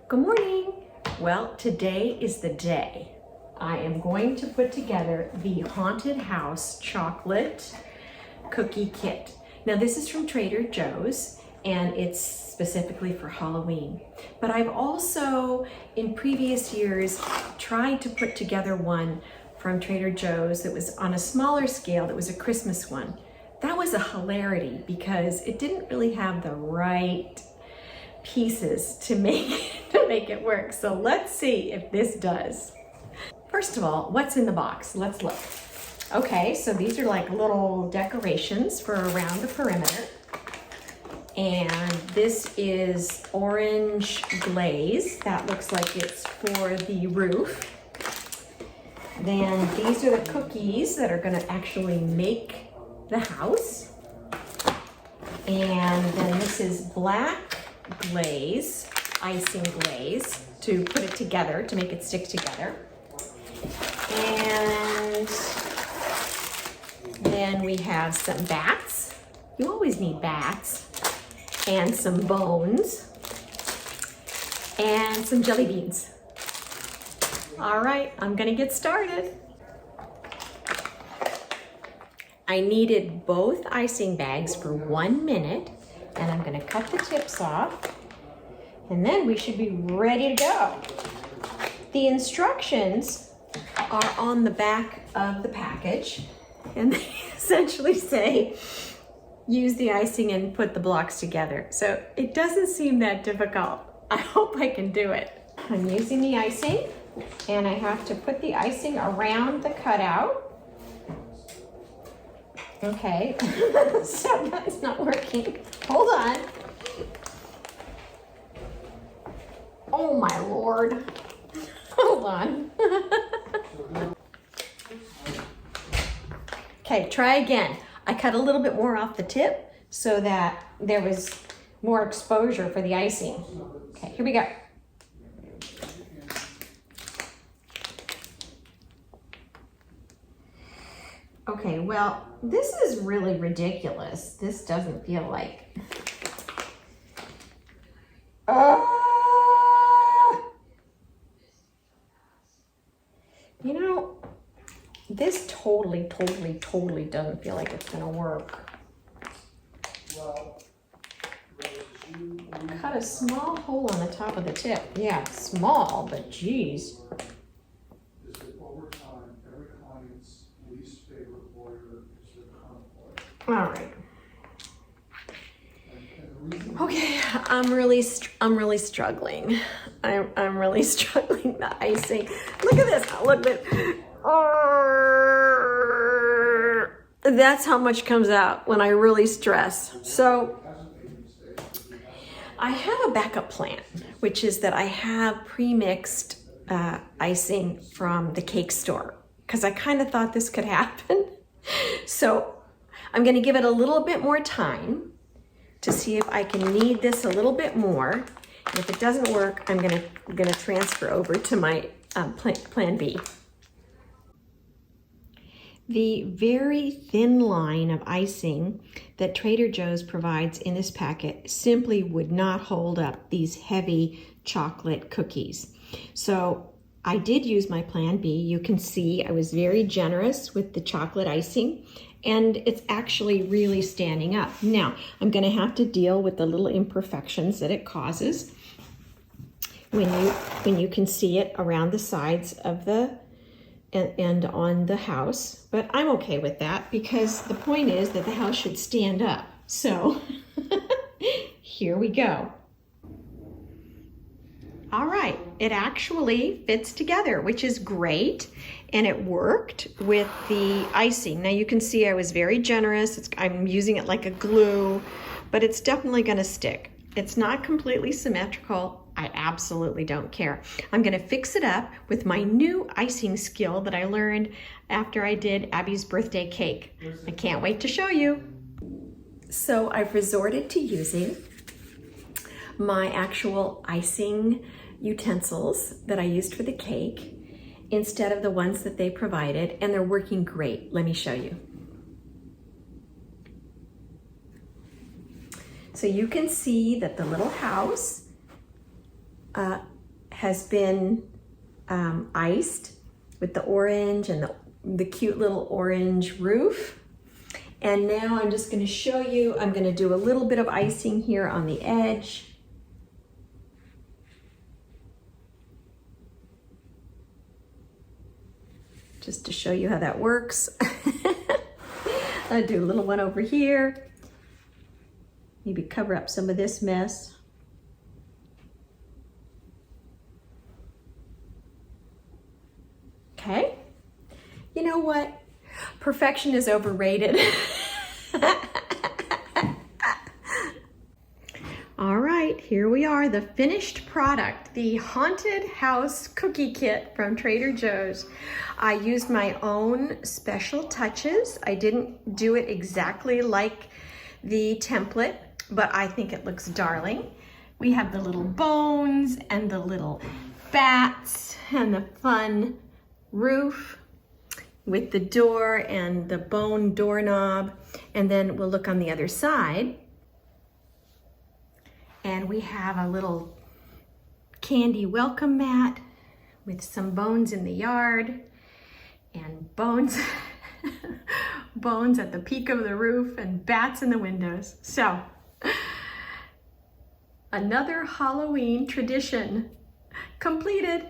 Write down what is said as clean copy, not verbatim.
Good morning. Well, today is the day. I am going to put together the Haunted House chocolate cookie kit. Now this is from Trader Joe's and it's specifically for Halloween. But I've also in previous years tried to put together one from Trader Joe's that was on a smaller scale, that was a Christmas one. That was a hilarity because it didn't really have the right pieces to make it work. So let's see if this does. First of all, what's in the box? Let's look. Okay, so these are like little decorations for around the perimeter. And this is orange glaze. That looks like it's for the roof. Then these are the cookies that are gonna actually make the house. And then this is black glaze, icing glaze, to put it together, to make it stick together. And then we have some bats. You always need bats. And some bones. And some jelly beans. All right, I'm gonna get started. I needed both icing bags for 1 minute, and I'm gonna cut the tips off, and then we should be ready to go. The instructions are on the back of the package, and they essentially say, use the icing and put the blocks together. So it doesn't seem that difficult. I hope I can do it. I'm using the icing, and I have to put the icing around the cutout. Okay, so that's not working. Hold on. Oh my Lord. Hold on. Okay, try again. I cut a little bit more off the tip so that there was more exposure for the icing. Okay, here we go. Okay, well, this is really ridiculous. This doesn't feel like... You know, this totally doesn't feel like it's gonna work. Cut a small hole on the top of the tip. Yeah, small, but geez. All right. Okay, I'm really struggling. I'm really struggling. The icing. Look at this. Look at this. That's how much comes out when I really stress. So I have a backup plan, which is that I have pre-mixed icing from the cake store because I kind of thought this could happen. So I'm going to give it a little bit more time to see if I can knead this a little bit more. And if it doesn't work, I'm going to transfer over to my plan B. The very thin line of icing that Trader Joe's provides in this packet simply would not hold up these heavy chocolate cookies. So I did use my plan B. You can see I was very generous with the chocolate icing, and it's actually really standing up. Now, I'm gonna have to deal with the little imperfections that it causes when you can see it around the sides of the and on the house, but I'm okay with that because the point is that the house should stand up. So here we go. All right, it actually fits together, which is great, and it worked with the icing. Now you can see I was very generous. I'm using it like a glue, but it's definitely gonna stick. It's not completely symmetrical. I absolutely don't care. I'm gonna fix it up with my new icing skill that I learned after I did Abby's birthday cake. I can't wait to show you. So I've resorted to using my actual icing utensils that I used for the cake instead of the ones that they provided, and they're working great. Let me show you. So you can see that the little house has been iced with the orange and the cute little orange roof. And now I'm just going to show you, I'm going to do a little bit of icing here on the edge. Just to show you how that works. I'll do a little one over here. Maybe cover up some of this mess. Okay. You know what? Perfection is overrated. All right, here we are, the finished product, the Haunted House Cookie Kit from Trader Joe's. I used my own special touches. I didn't do it exactly like the template, but I think it looks darling. We have the little bones and the little bats and the fun roof with the door and the bone doorknob. And then we'll look on the other side. And we have a little candy welcome mat with some bones in the yard and bones, bones at the peak of the roof and bats in the windows. So, another Halloween tradition completed.